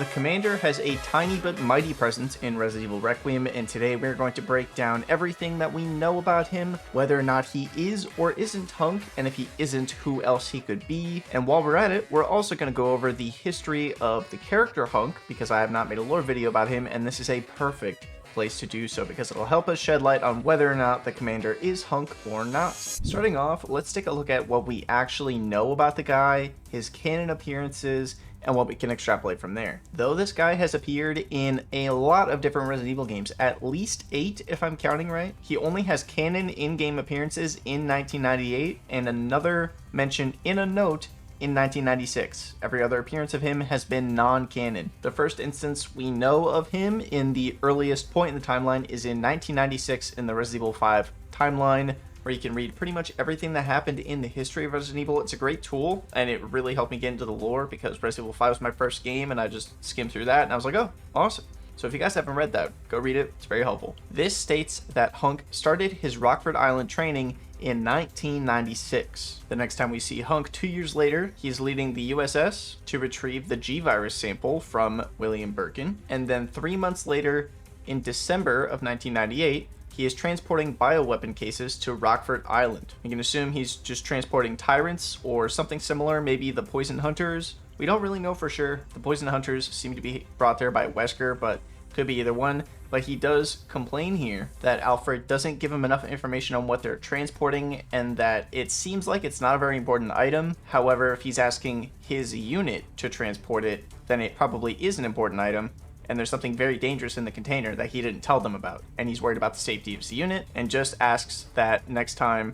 The Commander has a tiny but mighty presence in Resident Evil Requiem, and today we're going to break down everything that we know about him, whether or not he is or isn't Hunk, and if he isn't, who else he could be. And while we're at it, we're also going to go over the history of the character Hunk, because I have not made a lore video about him, and this is a perfect place to do so because it'll help us shed light on whether or not the Commander is Hunk or not. Starting off, let's take a look at what we actually know about the guy, his canon appearances, and what we can extrapolate from there. Though this guy has appeared in a lot of different Resident Evil games, at least 8 if I'm counting right, he only has canon in-game appearances in 1998 and another mention in a note in 1996. Every other appearance of him has been non-canon. The first instance we know of him in the earliest point in the timeline is in 1996 in the Resident Evil 5 timeline, where you can read pretty much everything that happened in the history of Resident Evil. It's a great tool, and it really helped me get into the lore because Resident Evil 5 was my first game, and I just skimmed through that, and I was like, oh, awesome. So if you guys haven't read that, go read it. It's very helpful. This states that Hunk started his Rockford Island training in 1996. The next time we see Hunk 2 years later, he's leading the USS to retrieve the G-Virus sample from William Birkin, and then 3 months later, in December of 1998, he is transporting bioweapon cases to Rockford Island. You can assume he's just transporting tyrants or something similar, maybe the poison hunters. We don't really know for sure. The poison hunters seem to be brought there by Wesker, but could be either one. But he does complain here that Alfred doesn't give him enough information on what they're transporting and that it seems like it's not a very important item. However, if he's asking his unit to transport it, then it probably is an important item. And there's something very dangerous in the container that he didn't tell them about, and he's worried about the safety of his unit, and just asks that next time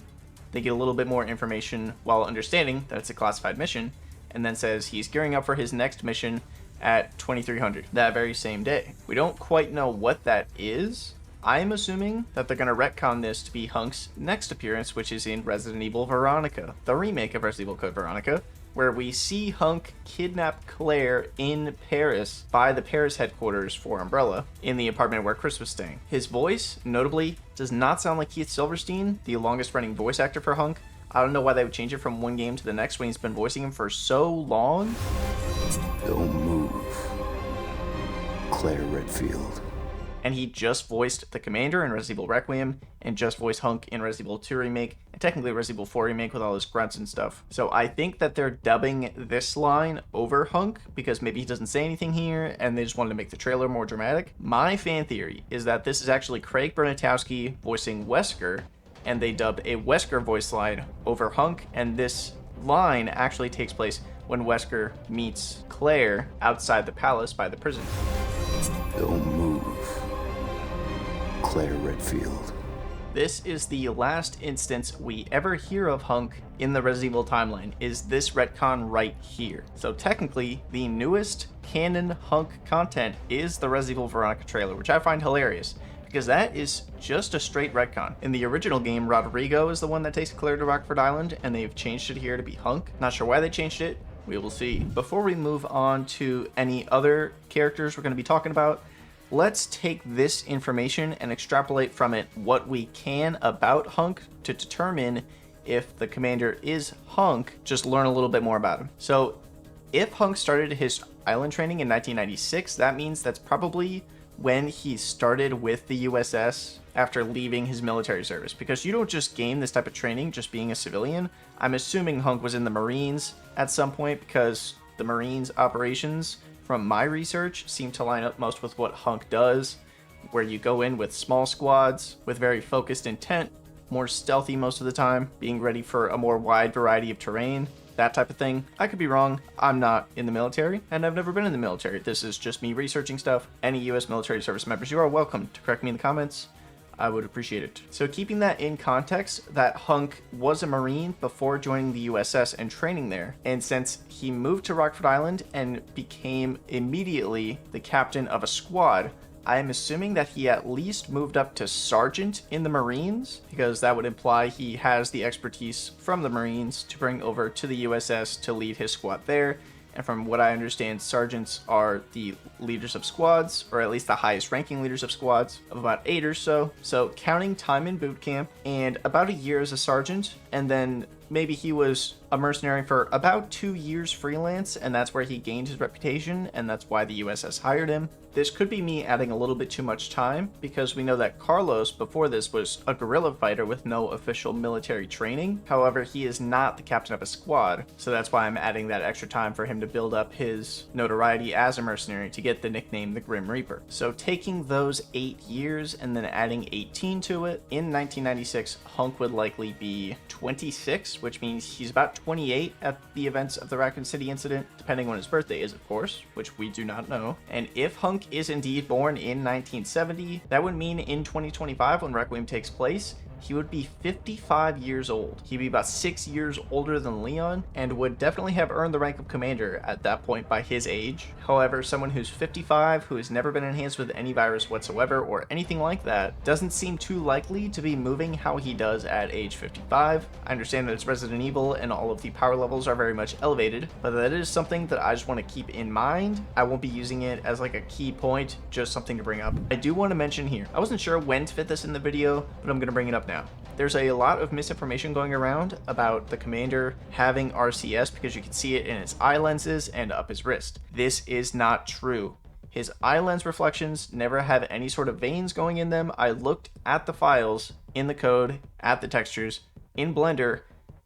they get a little bit more information while understanding that it's a classified mission, and then says he's gearing up for his next mission at 2300 that very same day. We don't quite know what that is. I'm assuming that they're going to retcon this to be Hunk's next appearance, which is in Resident Evil Veronica, the remake of Resident Evil Code Veronica, where we see Hunk kidnap Claire in Paris by the Paris headquarters for Umbrella in the apartment where Chris was staying. His voice, notably, does not sound like Keith Silverstein, the longest running voice actor for Hunk. I don't know why they would change it from one game to the next when he's been voicing him for so long. Don't move. Claire Redfield. And he just voiced the Commander in Resident Evil Requiem, and just voiced Hunk in Resident Evil 2 Remake, and technically Resident Evil 4 Remake with all his grunts and stuff. So I think that they're dubbing this line over Hunk, because maybe he doesn't say anything here, and they just wanted to make the trailer more dramatic. My fan theory is that this is actually Craig Bernatowski voicing Wesker, and they dubbed a Wesker voice line over Hunk, and this line actually takes place when Wesker meets Claire outside the palace by the prison. Don't move. Claire Redfield. This is the last instance we ever hear of Hunk in the Resident Evil timeline, is this retcon right here. So technically, the newest canon Hunk content is the Resident Evil Veronica trailer, which I find hilarious, because that is just a straight retcon. In the original game, Rodrigo is the one that takes Claire to Rockford Island, and they've changed it here to be Hunk. Not sure why they changed it. We will see. Before we move on to any other characters we're going to be talking about, let's take this information and extrapolate from it what we can about Hunk to determine if the Commander is Hunk, just learn a little bit more about him. So if Hunk started his island training in 1996, that means that's probably when he started with the USS after leaving his military service, because you don't just gain this type of training just being a civilian. I'm assuming Hunk was in the Marines at some point, because the Marines operations, from my research, seem to line up most with what Hunk does, where you go in with small squads with very focused intent, more stealthy most of the time, being ready for a more wide variety of terrain, that type of thing. I could be wrong. I'm not in the military, and I've never been in the military. This is just me researching stuff. Any U.S. military service members, you are welcome to correct me in the comments. I would appreciate it. So keeping that in context, that Hunk was a Marine before joining the USS and training there, and since he moved to Rockford Island and became immediately the captain of a squad, I am assuming that he at least moved up to sergeant in the Marines, because that would imply he has the expertise from the Marines to bring over to the USS to lead his squad there. And from what I understand, sergeants are the leaders of squads, or at least the highest ranking leaders of squads, of about 8 or so. So counting time in boot camp and about a year as a sergeant, and then maybe he was a mercenary for about 2 years freelance, and that's where he gained his reputation, and that's why the USS hired him. This could be me adding a little bit too much time, because we know that Carlos before this was a guerrilla fighter with no official military training. However, he is not the captain of a squad, so that's why I'm adding that extra time for him to build up his notoriety as a mercenary to get the nickname the Grim Reaper. So taking those 8 years and then adding 18 to it, in 1996, Hunk would likely be 26, which means he's about 28 at the events of the Raccoon City incident, depending on his birthday is, of course, which we do not know. And if Hunk is indeed born in 1970, that would mean in 2025, when Requiem takes place, he would be 55 years old. He'd be about 6 years older than Leon, and would definitely have earned the rank of commander at that point by his age. However, someone who's 55, who has never been enhanced with any virus whatsoever or anything like that, doesn't seem too likely to be moving how he does at age 55. I understand that it's Resident Evil and all of the power levels are very much elevated, but that is something that I just want to keep in mind. I won't be using it as like a key point, just something to bring up. I do want to mention here, I wasn't sure when to fit this in the video, but I'm going to bring it up now. There's a lot of misinformation going around about the commander having RCS because you can see it in his eye lenses and up his wrist. This is not true. His eye lens reflections never have any sort of veins going in them. I looked at the files in the code, at the textures, in Blender.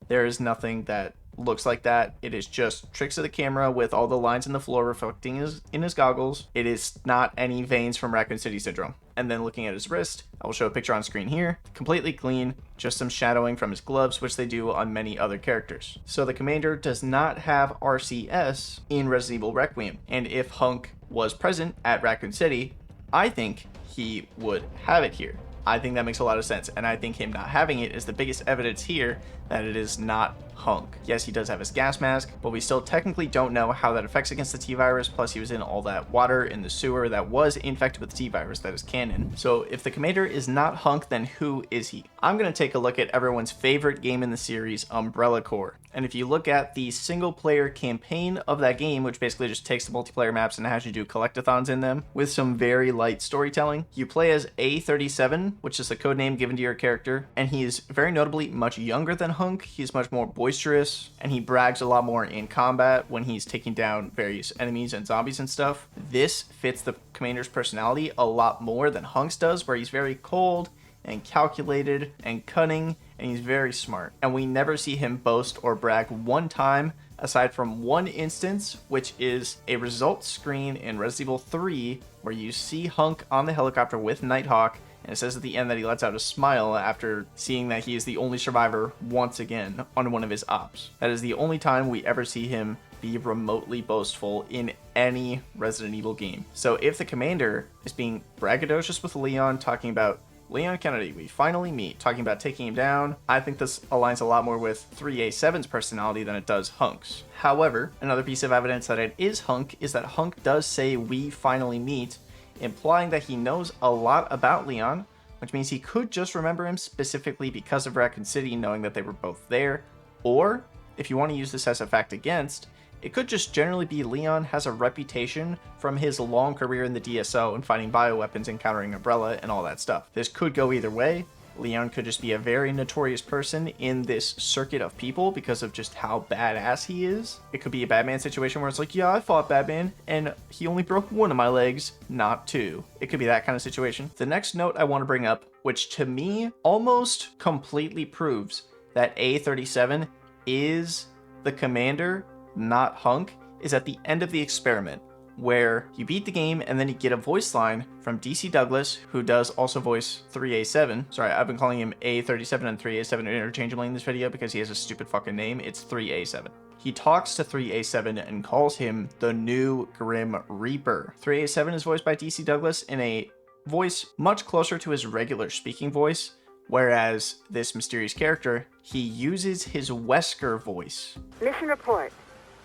There is nothing that looks like that. It is just tricks of the camera with all the lines in the floor reflecting in his goggles. It is not any veins from Raccoon City Syndrome. And then looking at his wrist, I will show a picture on screen here, completely clean, just some shadowing from his gloves, which they do on many other characters. So the commander does not have RCS in Resident Evil Requiem, and if Hunk was present at Raccoon City, I think he would have it here. I think that makes a lot of sense, and I think him not having it is the biggest evidence here that it is not Hunk. Yes, he does have his gas mask, but we still technically don't know how that affects against the T-virus, plus he was in all that water in the sewer that was infected with the T-virus, that is canon. So if the commander is not Hunk, then who is he? I'm going to take a look at everyone's favorite game in the series, Umbrella Corps. And if you look at the single player campaign of that game, which basically just takes the multiplayer maps and has you do collectathons in them with some very light storytelling, you play as A37, which is the code name given to your character, and he is very notably much younger than Hunk. He's much more boisterous, and he brags a lot more in combat when he's taking down various enemies and zombies and stuff. This fits the commander's personality a lot more than Hunk's does, where he's very cold and calculated and cunning, and he's very smart. And we never see him boast or brag one time, aside from one instance, which is a results screen in Resident Evil 3, where you see Hunk on the helicopter with Nighthawk, and it says at the end that he lets out a smile after seeing that he is the only survivor once again on one of his ops. That is the only time we ever see him be remotely boastful in any Resident Evil game. So if the commander is being braggadocious with Leon, talking about Leon Kennedy, we finally meet, talking about taking him down, I think this aligns a lot more with 3A7's personality than it does Hunk's. However, another piece of evidence that it is Hunk is that Hunk does say we finally meet, implying that he knows a lot about Leon, which means he could just remember him specifically because of Raccoon City, knowing that they were both there. Or, if you want to use this as a fact against, it could just generally be Leon has a reputation from his long career in the DSO and fighting bioweapons and countering Umbrella and all that stuff. This could go either way. Leon could just be a very notorious person in this circuit of people because of just how badass he is. It could be a Batman situation where it's like, yeah, I fought Batman and he only broke one of my legs, not two. It could be that kind of situation. The next note I want to bring up, which to me almost completely proves that A37 is the commander, not Hunk, is at the end of the experiment, where you beat the game and then you get a voice line from DC Douglas, who does also voice 3A7. Sorry, I've been calling him A37 and 3A7 interchangeably in this video because he has a stupid fucking name. It's 3A7. He talks to 3A7 and calls him the new Grim Reaper. 3A7 is voiced by DC Douglas in a voice much closer to his regular speaking voice, whereas this mysterious character, he uses his Wesker voice. Mission report.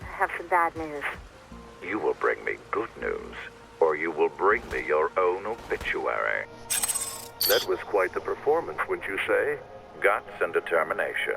I have some bad news. You will bring me good news, or you will bring me your own obituary. That was quite the performance, wouldn't you say? Guts and determination.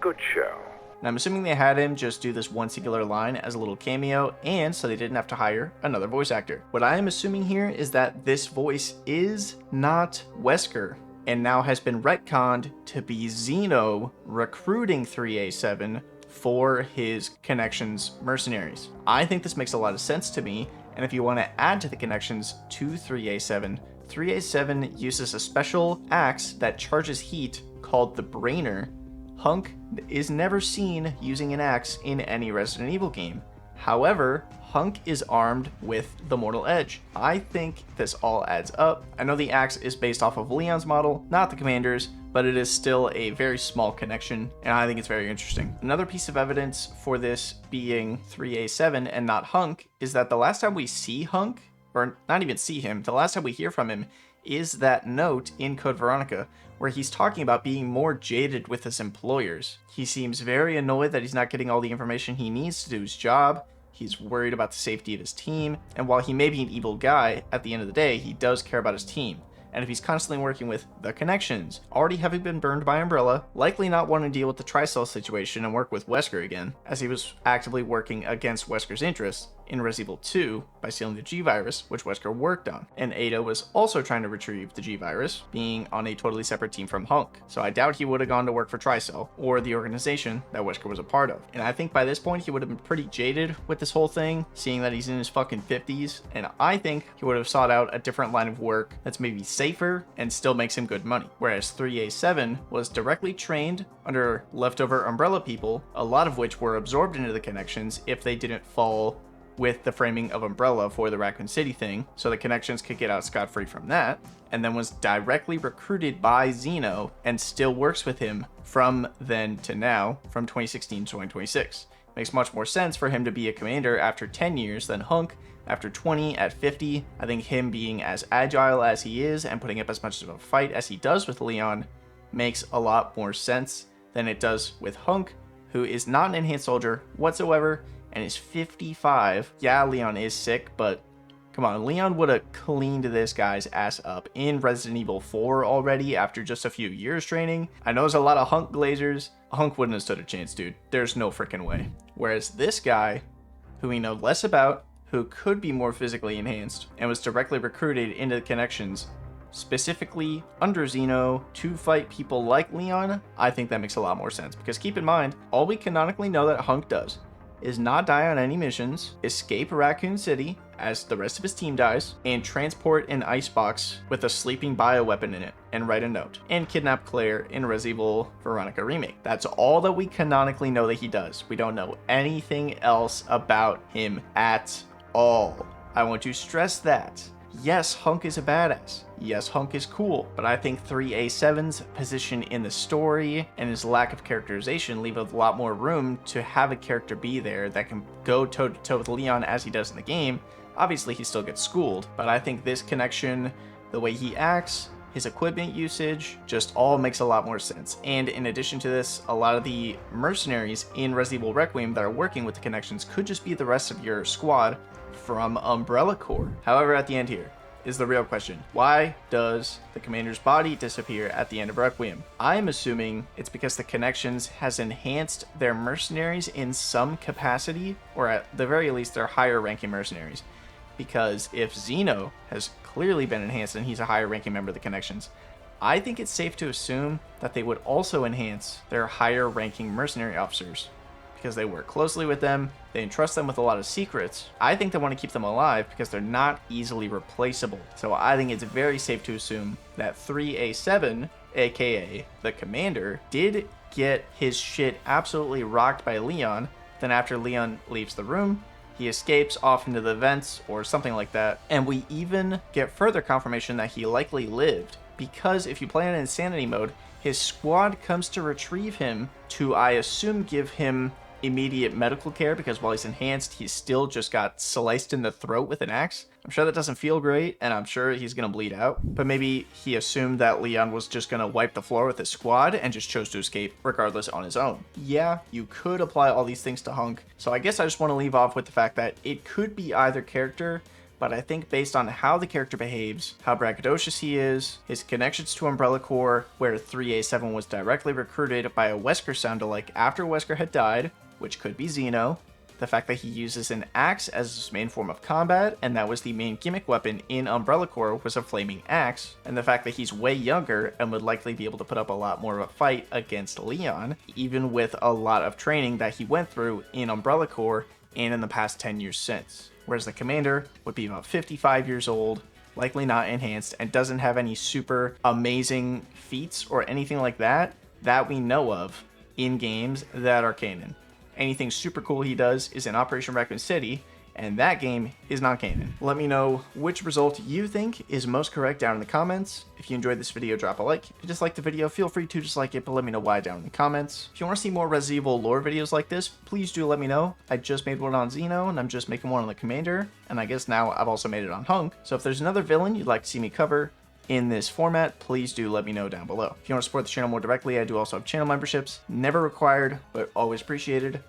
Good show. And I'm assuming they had him just do this one singular line as a little cameo, and so they didn't have to hire another voice actor. What I am assuming here is that this voice is not Wesker. and now has been retconned to be Zeno recruiting 3A7 for his Connections mercenaries. I think this makes a lot of sense to me, and if you want to add to the Connections to 3A7, 3A7 uses a special axe that charges heat called the Brainer. Hunk is never seen using an axe in any Resident Evil game. However, Hunk is armed with the Mortal Edge. I think this all adds up. I know the axe is based off of Leon's model, not the commander's, but it is still a very small connection, and I think it's very interesting. Another piece of evidence for this being 3A7 and not Hunk is that the last time we see Hunk, or not even see him, the last time we hear from him is that note in Code Veronica where he's talking about being more jaded with his employers. He seems very annoyed that he's not getting all the information he needs to do his job. He's worried about the safety of his team, and while he may be an evil guy, at the end of the day, he does care about his team. And if he's constantly working with the Connections, already having been burned by Umbrella, likely not wanting to deal with the Tricell situation and work with Wesker again, as he was actively working against Wesker's interests in Resident Evil 2 by stealing the G-Virus, which Wesker worked on. And Ada was also trying to retrieve the G-Virus, being on a totally separate team from Hunk. So I doubt he would have gone to work for Tricell, or the organization that Wesker was a part of. And I think by this point he would have been pretty jaded with this whole thing, seeing that he's in his fucking 50s, and I think he would have sought out a different line of work that's maybe safer and still makes him good money. Whereas 3A7 was directly trained under leftover Umbrella people, a lot of which were absorbed into the Connections if they didn't fall with the framing of Umbrella for the Raccoon City thing, so the Connections could get out scot-free from that, and then was directly recruited by Zeno and still works with him from then to now, from 2016 to 2026. Makes much more sense for him to be a commander after 10 years than Hunk after 20 at 50. I think him being as agile as he is and putting up as much of a fight as he does with Leon makes a lot more sense than it does with Hunk, who is not an enhanced soldier whatsoever and is 55. Yeah, Leon is sick, but come on, Leon would have cleaned this guy's ass up in Resident Evil 4 already after just a few years training. I know there's a lot of Hunk glazers. Hunk wouldn't have stood a chance, dude. There's no freaking way. Whereas this guy, who we know less about, who could be more physically enhanced, and was directly recruited into the Connections, specifically under Zeno to fight people like Leon, I think that makes a lot more sense. Because keep in mind, all we canonically know that Hunk does is not die on any missions, escape Raccoon City as the rest of his team dies, and transport an icebox with a sleeping bioweapon in it and write a note, and kidnap Claire in Resident Evil Veronica Remake. That's all that we canonically know that he does. We don't know anything else about him at all. I want to stress that. Yes, Hunk is a badass. Yes, Hunk is cool, but I think 3A7's position in the story and his lack of characterization leave a lot more room to have a character be there that can go toe-to-toe with Leon as he does in the game. Obviously, he still gets schooled, but I think this connection, the way he acts, his equipment usage, just all makes a lot more sense. And in addition to this, a lot of the mercenaries in Resident Evil Requiem that are working with the Connections could just be the rest of your squad from Umbrella Corps. However, at the end here is the real question. Why does the commander's body disappear at the end of Requiem? I'm assuming it's because the Connections has enhanced their mercenaries in some capacity, or at the very least their higher ranking mercenaries. Because if Zeno has clearly been enhanced and he's a higher ranking member of the Connections, I think it's safe to assume that they would also enhance their higher ranking mercenary officers, because they work closely with them, they entrust them with a lot of secrets. I think they want to keep them alive because they're not easily replaceable. So I think it's very safe to assume that 3A7, aka the commander, did get his shit absolutely rocked by Leon. Then after Leon leaves the room, he escapes off into the vents or something like that. And we even get further confirmation that he likely lived, because if you play in insanity mode, his squad comes to retrieve him to, I assume, give him immediate medical care, because while he's enhanced, he's still just got sliced in the throat with an axe. I'm sure that doesn't feel great, and I'm sure he's gonna bleed out, but maybe he assumed that Leon was just gonna wipe the floor with his squad and just chose to escape regardless on his own. Yeah, you could apply all these things to Hunk, so I guess I just want to leave off with the fact that it could be either character, but I think based on how the character behaves, how braggadocious he is, his connections to Umbrella Corps, where 3A7 was directly recruited by a Wesker sound-alike after Wesker had died, which could be Zeno, the fact that he uses an axe as his main form of combat, and that was the main gimmick weapon in Umbrella Corps was a flaming axe, and the fact that he's way younger and would likely be able to put up a lot more of a fight against Leon, even with a lot of training that he went through in Umbrella Corps and in the past 10 years since. Whereas the commander would be about 55 years old, likely not enhanced, and doesn't have any super amazing feats or anything like that we know of in games that are canon. Anything super cool he does is in Operation Raccoon City, and that game is not canon. Let me know which result you think is most correct down in the comments. If you enjoyed this video, drop a like. If you disliked the video, feel free to dislike it, but let me know why down in the comments. If you want to see more Resident Evil lore videos like this, please do let me know. I just made one on Xeno, and I'm just making one on the Commander, and I guess now I've also made it on Hunk. So if there's another villain you'd like to see me cover in this format, please do let me know down below. If you want to support the channel more directly, I do also have channel memberships. Never required, but always appreciated.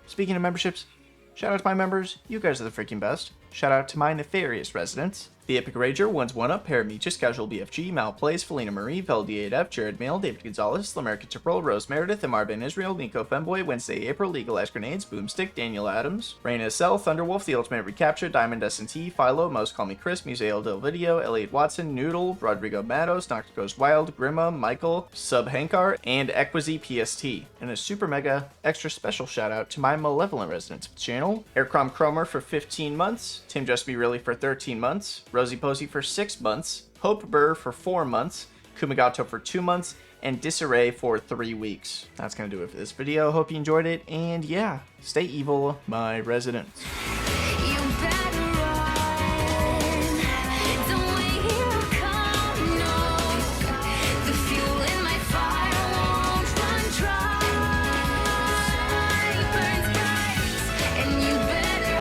Speaking of memberships, shout out to my members, you guys are the freaking best. Shout out to my nefarious residents. The Epic Rager, One's One Up, Parametrius, Casual BFG, Malplace, Felina Marie, Veldi8F, Jared Mail, David Gonzalez, L'American Tipperl, Rose Meredith, Amar Ben Israel, Nico Femboy, Wednesday April, Legal Ash Grenades, Boomstick, Daniel Adams, Raina SL, Thunderwolf, The Ultimate Recapture, Diamond S&T, Philo, Most Call Me Chris, Museo del Video, Elliot Watson, Noodle, Rodrigo Matos, Noctis Goes Wild, Grima, Michael, Sub Hankar, and Equizy PST. And a super mega extra special shout out to my malevolent residents of the channel. Aircrom Cromer for 15 months, Tim Just Be Really for 13 months, Rosie Posey for 6 months, Hope Burr for 4 months, Kumigato for 2 months, and Disarray for 3 weeks. That's gonna do it for this video. Hope you enjoyed it, and yeah, stay evil, my residents.